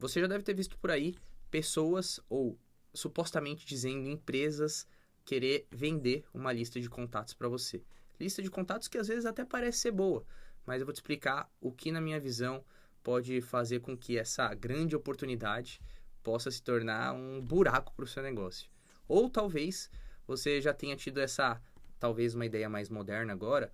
Você já deve ter visto por aí pessoas ou supostamente dizendo empresas querer vender uma lista de contatos para você. Lista de contatos que às vezes até parece ser boa, mas eu vou te explicar o que na minha visão pode fazer com que essa grande oportunidade possa se tornar um buraco para o seu negócio. Ou talvez você já tenha tido essa, talvez uma ideia mais moderna agora,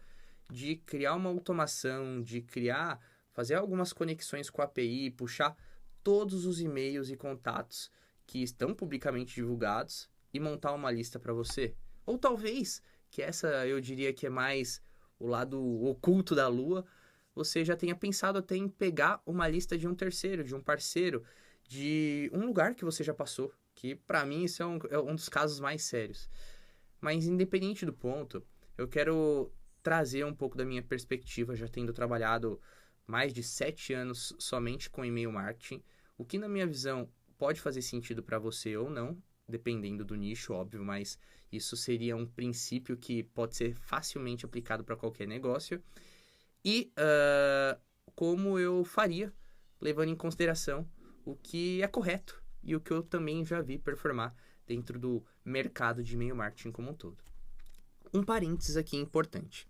de criar uma automação, de criar, fazer algumas conexões com a API, puxar todos os e-mails e contatos que estão publicamente divulgados e montar uma lista para você. Ou talvez, que essa eu diria que é mais o lado oculto da lua, você já tenha pensado até em pegar uma lista de um terceiro, de um parceiro, de um lugar que você já passou, que para mim isso é um dos casos mais sérios. Mas independente do ponto, eu quero trazer um pouco da minha perspectiva, já tendo trabalhado mais de 7 anos somente com e-mail marketing, o que na minha visão pode fazer sentido para você ou não, dependendo do nicho, óbvio, mas isso seria um princípio que pode ser facilmente aplicado para qualquer negócio. E como eu faria, levando em consideração o que é correto e o que eu também já vi performar dentro do mercado de e-mail marketing como um todo. Um parênteses aqui importante.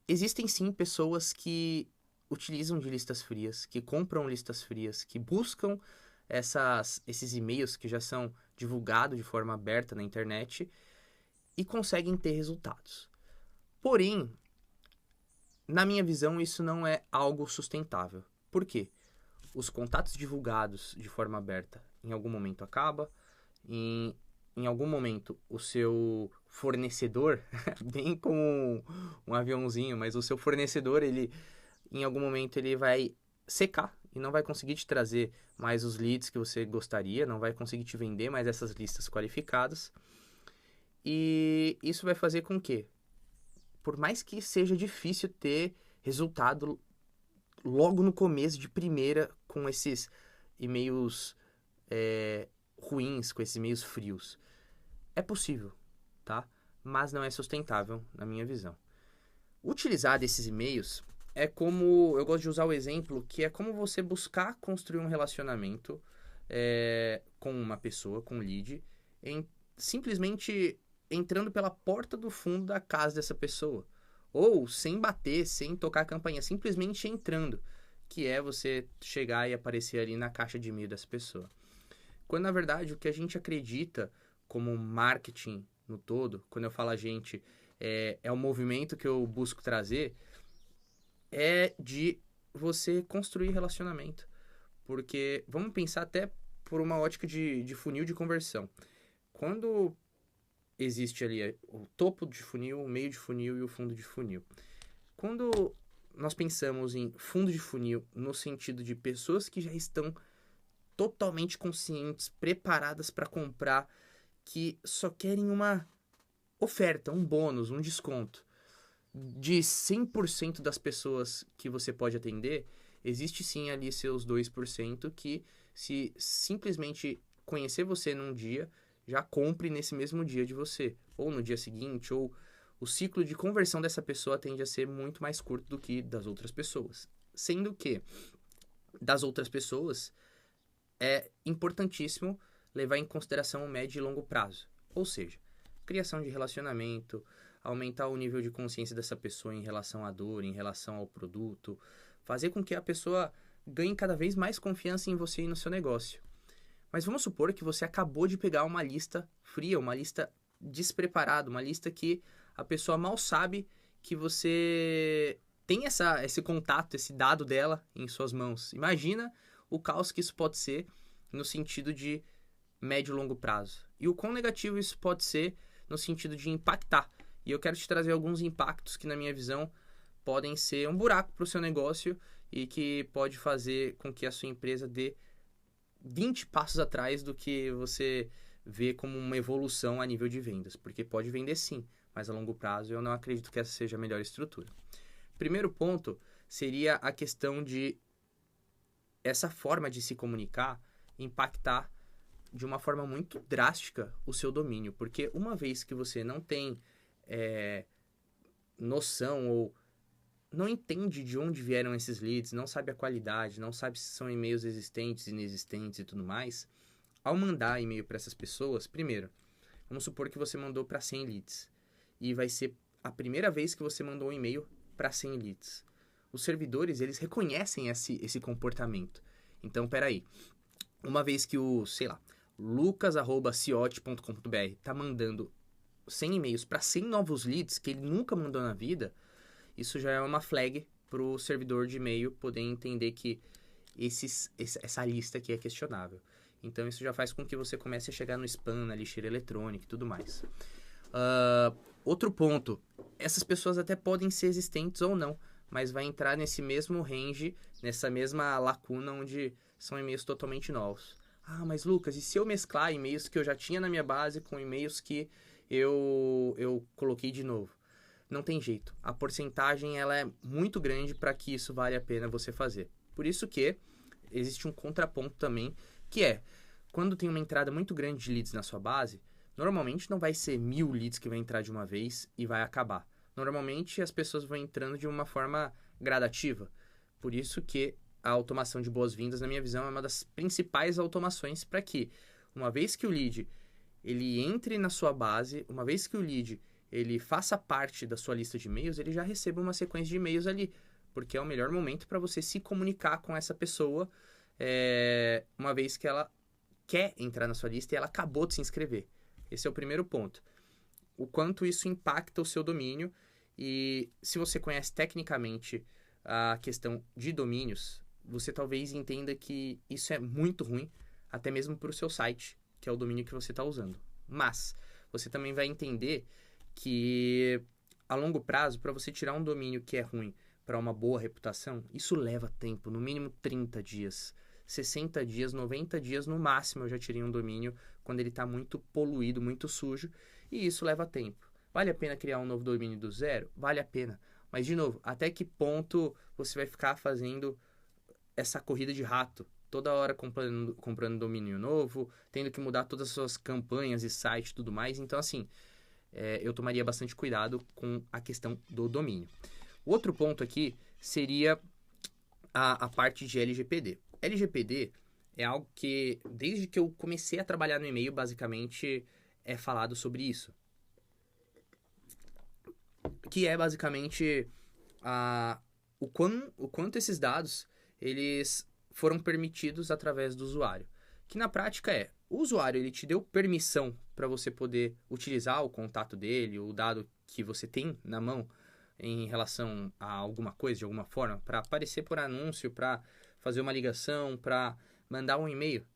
Existem sim pessoas que utilizam de listas frias, que compram listas frias, que buscam esses e-mails que já são divulgados de forma aberta na internet e conseguem ter resultados. Porém, na minha visão, isso não é algo sustentável. Por quê? Os contatos divulgados de forma aberta em algum momento acaba, em algum momento o seu fornecedor, bem como um aviãozinho, mas o seu fornecedor, ele em algum momento ele vai secar e não vai conseguir te trazer mais os leads que você gostaria, não vai conseguir te vender mais essas listas qualificadas. E isso vai fazer com que, por mais que seja difícil ter resultado logo no começo de primeira com esses e-mails ruins, com esses e-mails frios, é possível, tá? Mas não é sustentável na minha visão. Utilizar desses e-mails é como, eu gosto de usar o exemplo, que é como você buscar construir um relacionamento com uma pessoa, com um lead, simplesmente entrando pela porta do fundo da casa dessa pessoa. Ou sem bater, sem tocar a campainha, simplesmente entrando, que é você chegar e aparecer ali na caixa de e-mail dessa pessoa. Quando, na verdade, o que a gente acredita como marketing no todo, quando eu falo a gente, é o movimento que eu busco trazer, é de você construir relacionamento. Porque vamos pensar até por uma ótica de funil de conversão. Quando existe ali o topo de funil, o meio de funil e o fundo de funil. Quando nós pensamos em fundo de funil no sentido de pessoas que já estão totalmente conscientes, preparadas para comprar, que só querem uma oferta, um bônus, um desconto. De 100% das pessoas que você pode atender, existe sim ali seus 2% que, se simplesmente conhecer você num dia, já compre nesse mesmo dia de você, ou no dia seguinte, ou o ciclo de conversão dessa pessoa tende a ser muito mais curto do que das outras pessoas. Sendo que, das outras pessoas, é importantíssimo levar em consideração o médio e longo prazo. Ou seja, criação de relacionamento, aumentar o nível de consciência dessa pessoa em relação à dor, em relação ao produto, fazer com que a pessoa ganhe cada vez mais confiança em você e no seu negócio. Mas vamos supor que você acabou de pegar uma lista fria, uma lista despreparada, uma lista que a pessoa mal sabe que você tem esse contato, esse dado dela em suas mãos. Imagina o caos que isso pode ser no sentido de médio e longo prazo. E o quão negativo isso pode ser no sentido de impactar. E eu quero te trazer alguns impactos que, na minha visão, podem ser um buraco para o seu negócio e que pode fazer com que a sua empresa dê 20 passos atrás do que você vê como uma evolução a nível de vendas. Porque pode vender sim, mas a longo prazo eu não acredito que essa seja a melhor estrutura. Primeiro ponto seria a questão de essa forma de se comunicar impactar de uma forma muito drástica o seu domínio. Porque uma vez que você não tem noção ou não entende de onde vieram esses leads, não sabe a qualidade, não sabe se são e-mails existentes, inexistentes e tudo mais, ao mandar e-mail para essas pessoas, primeiro, vamos supor que você mandou para 100 leads e vai ser a primeira vez que você mandou um e-mail para 100 leads. Os servidores, eles reconhecem esse comportamento. Então, peraí, uma vez que o, sei lá, lucas@ciote.com.br tá mandando 100 e-mails para 100 novos leads que ele nunca mandou na vida, isso já é uma flag para o servidor de e-mail poder entender que essa lista aqui é questionável. Então, isso já faz com que você comece a chegar no spam, na lixeira eletrônica e tudo mais. Outro ponto, essas pessoas até podem ser existentes ou não, mas vai entrar nesse mesmo range, nessa mesma lacuna onde são e-mails totalmente novos. Ah, mas Lucas, e se eu mesclar e-mails que eu já tinha na minha base com e-mails que eu coloquei de novo? Não tem jeito. A porcentagem ela é muito grande para que isso vale a pena você fazer. Por isso que existe um contraponto também, que é, quando tem uma entrada muito grande de leads na sua base, normalmente não vai ser 1000 leads que vai entrar de uma vez e vai acabar. Normalmente as pessoas vão entrando de uma forma gradativa. Por isso que a automação de boas-vindas, na minha visão, é uma das principais automações para que, uma vez que o lead ele entre na sua base, uma vez que o lead ele faça parte da sua lista de e-mails, ele já receba uma sequência de e-mails ali, porque é o melhor momento para você se comunicar com essa pessoa, uma vez que ela quer entrar na sua lista e ela acabou de se inscrever. Esse é o primeiro ponto. O quanto isso impacta o seu domínio, e se você conhece tecnicamente a questão de domínios, você talvez entenda que isso é muito ruim, até mesmo para o seu site, que é o domínio que você está usando. Mas você também vai entender que a longo prazo, para você tirar um domínio que é ruim para uma boa reputação, isso leva tempo, no mínimo 30 dias, 60 dias, 90 dias no máximo eu já tirei um domínio quando ele está muito poluído, muito sujo, e isso leva tempo. Vale a pena criar um novo domínio do zero? Vale a pena. Mas, de novo, até que ponto você vai ficar fazendo essa corrida de rato? Toda hora comprando domínio novo, tendo que mudar todas as suas campanhas e site e tudo mais. Então, assim, eu tomaria bastante cuidado com a questão do domínio. O outro ponto aqui seria a parte de LGPD. LGPD é algo que, desde que eu comecei a trabalhar no e-mail, basicamente é falado sobre isso. Que é basicamente o quanto esses dados eles foram permitidos através do usuário. Que na prática o usuário ele te deu permissão para você poder utilizar o contato dele, o dado que você tem na mão em relação a alguma coisa, de alguma forma, para aparecer por anúncio, para fazer uma ligação, para mandar um e-mail.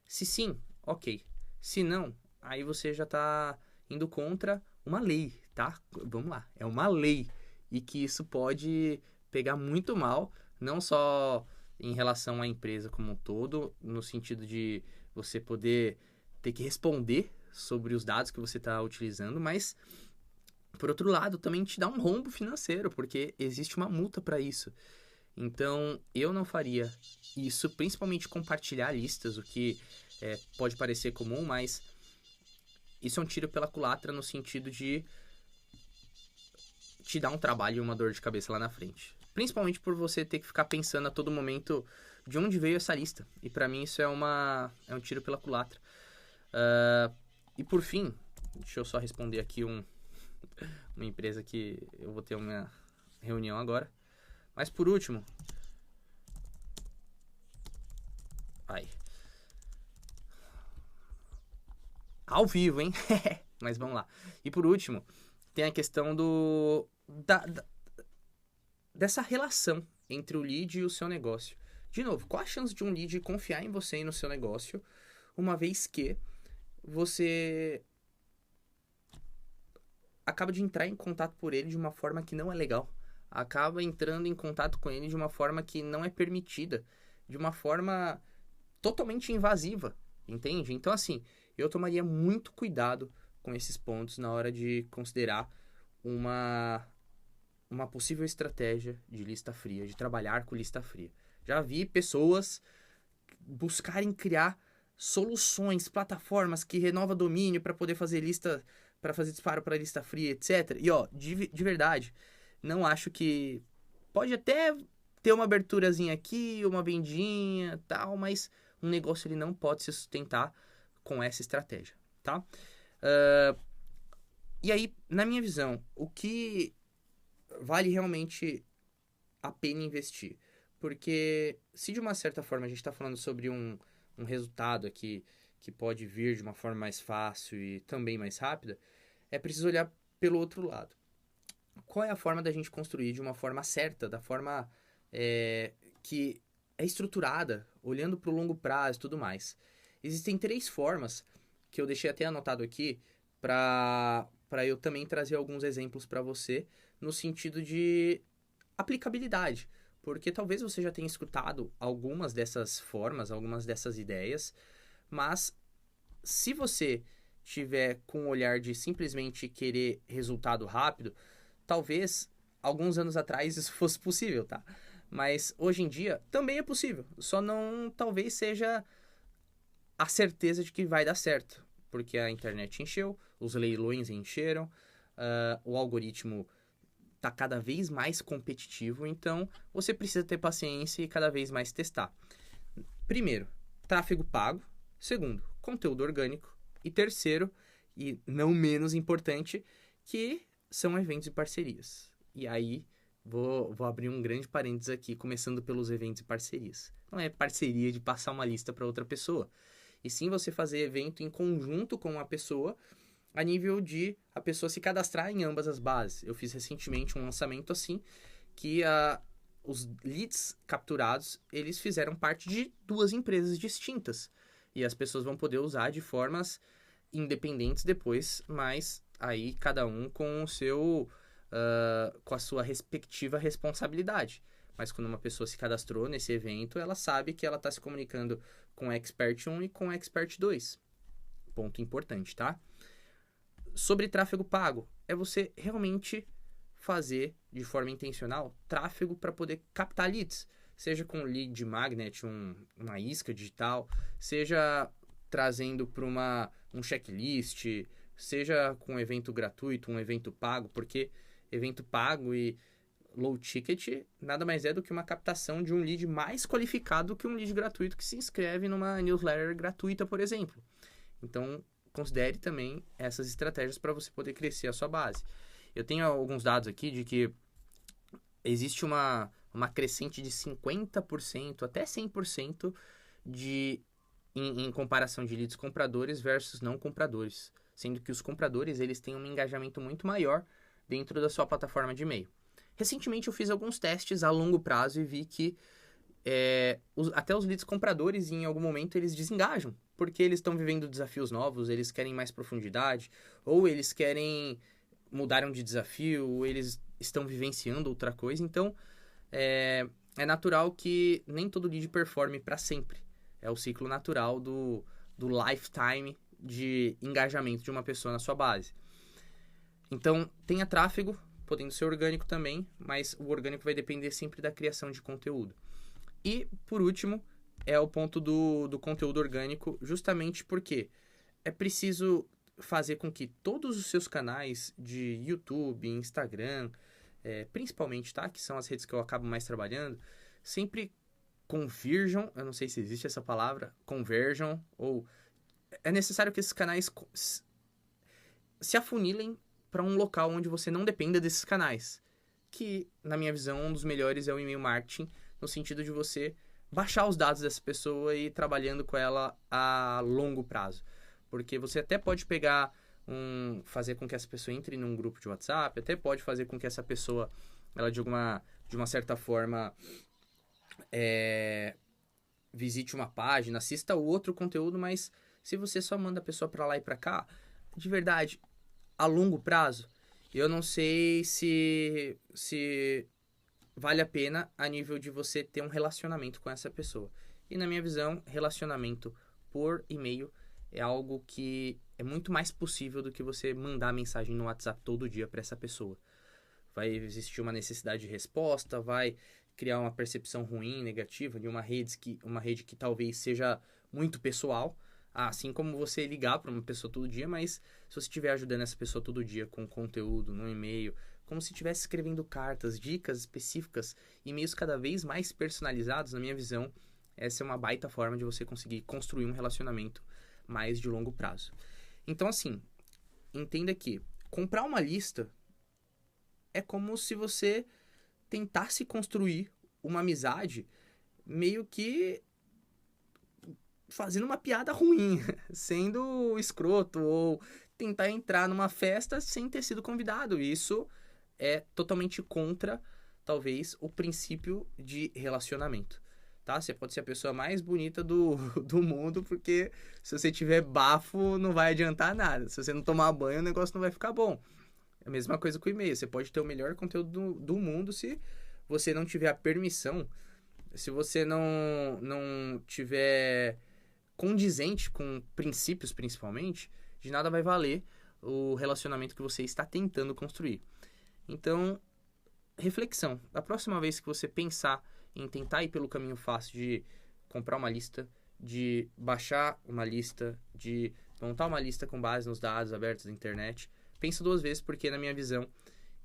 Se sim, ok. Se não, aí você já está indo contra uma lei, tá? Vamos lá, é uma lei. E que isso pode pegar muito mal, não só em relação à empresa como um todo, no sentido de você poder ter que responder sobre os dados que você está utilizando, mas, por outro lado, também te dá um rombo financeiro, porque existe uma multa para isso. Então, eu não faria isso, principalmente compartilhar listas, o que pode parecer comum, mas isso é um tiro pela culatra no sentido de te dar um trabalho e uma dor de cabeça lá na frente. Principalmente por você ter que ficar pensando a todo momento de onde veio essa lista. E pra mim isso é um tiro pela culatra. E por fim, deixa eu só responder aqui uma empresa que eu vou ter uma reunião agora. Mas por último... Ao vivo, hein? Mas vamos lá. E por último, tem a questão dessa relação entre o lead e o seu negócio. De novo, qual a chance de um lead confiar em você e no seu negócio, uma vez que você acaba de entrar em contato por ele de uma forma que não é legal, acaba entrando em contato com ele de uma forma que não é permitida, de uma forma totalmente invasiva, entende? Então, assim, eu tomaria muito cuidado com esses pontos na hora de considerar uma possível estratégia de lista fria, de trabalhar com lista fria. Já vi pessoas buscarem criar soluções, plataformas que renova domínio para poder fazer lista, para fazer disparo para lista fria, etc. E ó, de verdade, não acho que pode até ter uma aberturazinha aqui, uma vendinha, tal, mas um negócio ele não pode se sustentar com essa estratégia, tá? E aí, na minha visão, o que vale realmente a pena investir? Porque se de uma certa forma a gente está falando sobre um resultado aqui que pode vir de uma forma mais fácil e também mais rápida, é preciso olhar pelo outro lado. Qual é a forma da gente construir de uma forma certa, da forma que é estruturada, olhando para o longo prazo e tudo mais? Existem 3 formas que eu deixei até anotado aqui para eu também trazer alguns exemplos para você no sentido de aplicabilidade. Porque talvez você já tenha escutado algumas dessas formas, algumas dessas ideias, mas se você tiver com o olhar de simplesmente querer resultado rápido, talvez alguns anos atrás isso fosse possível, tá? Mas hoje em dia também é possível, só não talvez seja a certeza de que vai dar certo, porque a internet encheu, os leilões encheram, o algoritmo está cada vez mais competitivo, então você precisa ter paciência e cada vez mais testar. Primeiro, tráfego pago. Segundo, conteúdo orgânico. E terceiro, e não menos importante, que são eventos e parcerias. E aí, vou abrir um grande parênteses aqui, começando pelos eventos e parcerias. Não é parceria de passar uma lista para outra pessoa, e sim você fazer evento em conjunto com uma pessoa, a nível de a pessoa se cadastrar em ambas as bases. Eu fiz recentemente um lançamento assim, que os leads capturados, eles fizeram parte de 2 empresas distintas. E as pessoas vão poder usar de formas independentes depois, mas aí cada um com o seu, com a sua respectiva responsabilidade. Mas quando uma pessoa se cadastrou nesse evento, ela sabe que ela está se comunicando com o Expert 1 e com o Expert 2. Ponto importante, tá? Sobre tráfego pago, é você realmente fazer de forma intencional tráfego para poder captar leads. Seja com lead magnet, uma isca digital, seja trazendo para um checklist, seja com um evento gratuito, um evento pago, porque evento pago e low ticket nada mais é do que uma captação de um lead mais qualificado que um lead gratuito que se inscreve numa newsletter gratuita, por exemplo. Então, considere também essas estratégias para você poder crescer a sua base. Eu tenho alguns dados aqui de que existe uma crescente de 50% até 100% em comparação de leads compradores versus não compradores. Sendo que os compradores eles têm um engajamento muito maior dentro da sua plataforma de e-mail. Recentemente eu fiz alguns testes a longo prazo e vi que até os leads compradores em algum momento eles desengajam, porque eles estão vivendo desafios novos, eles querem mais profundidade, ou eles querem mudaram de desafio, ou eles estão vivenciando outra coisa. Então é natural que nem todo lead performe para sempre. É o ciclo natural do lifetime de engajamento de uma pessoa na sua base. Então tenha tráfego, podendo ser orgânico também, mas o orgânico vai depender sempre da criação de conteúdo. E, por último, é o ponto do conteúdo orgânico, justamente porque é preciso fazer com que todos os seus canais de YouTube, Instagram, principalmente, tá? Que são as redes que eu acabo mais trabalhando, sempre converjam, eu não sei se existe essa palavra, converjam, ou é necessário que esses canais se afunilem para um local onde você não dependa desses canais. Que, na minha visão, um dos melhores é o e-mail marketing, no sentido de você baixar os dados dessa pessoa e ir trabalhando com ela a longo prazo. Porque você até pode pegar fazer com que essa pessoa entre num grupo de WhatsApp, até pode fazer com que essa pessoa, ela de uma certa forma, visite uma página, assista o outro conteúdo, mas se você só manda a pessoa para lá e para cá, de verdade, a longo prazo, eu não sei se vale a pena a nível de você ter um relacionamento com essa pessoa. E na minha visão, relacionamento por e-mail é algo que é muito mais possível do que você mandar mensagem no WhatsApp todo dia para essa pessoa. Vai existir uma necessidade de resposta, vai criar uma percepção ruim, negativa de uma rede que talvez seja muito pessoal, assim como você ligar para uma pessoa todo dia, mas se você estiver ajudando essa pessoa todo dia com conteúdo no e-mail, como se estivesse escrevendo cartas, dicas específicas, e-mails cada vez mais personalizados, na minha visão, essa é uma baita forma de você conseguir construir um relacionamento mais de longo prazo. Então, assim, entenda que comprar uma lista é como se você tentasse construir uma amizade meio que fazendo uma piada ruim, sendo escroto, ou tentar entrar numa festa sem ter sido convidado. Isso é totalmente contra, talvez, o princípio de relacionamento. Tá? Você pode ser a pessoa mais bonita do mundo, porque se você tiver bafo, não vai adiantar nada. Se você não tomar banho, o negócio não vai ficar bom. É a mesma coisa com o e-mail. Você pode ter o melhor conteúdo do mundo se você não tiver a permissão, se você não tiver condizente com princípios, principalmente, de nada vai valer o relacionamento que você está tentando construir. Então, reflexão. Da próxima vez que você pensar em tentar ir pelo caminho fácil de comprar uma lista, de baixar uma lista, de montar uma lista com base nos dados abertos da internet, pensa duas vezes, porque, na minha visão,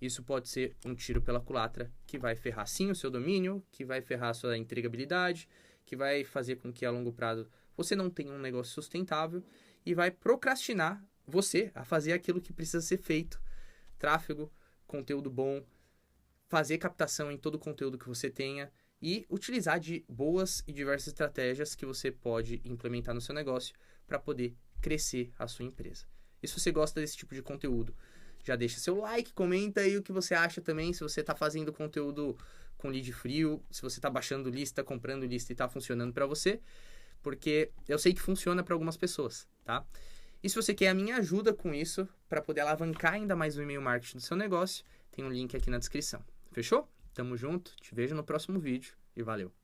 isso pode ser um tiro pela culatra que vai ferrar, sim, o seu domínio, que vai ferrar a sua entregabilidade, que vai fazer com que, a longo prazo, você não tenha um negócio sustentável e vai procrastinar você a fazer aquilo que precisa ser feito. Tráfego, conteúdo bom, fazer captação em todo o conteúdo que você tenha e utilizar de boas e diversas estratégias que você pode implementar no seu negócio para poder crescer a sua empresa. E se você gosta desse tipo de conteúdo, já deixa seu like, comenta aí o que você acha também, se você está fazendo conteúdo com lead frio, se você está baixando lista, comprando lista e está funcionando para você, porque eu sei que funciona para algumas pessoas, tá? E se você quer a minha ajuda com isso, para poder alavancar ainda mais o e-mail marketing do seu negócio, tem um link aqui na descrição. Fechou? Tamo junto, te vejo no próximo vídeo e valeu!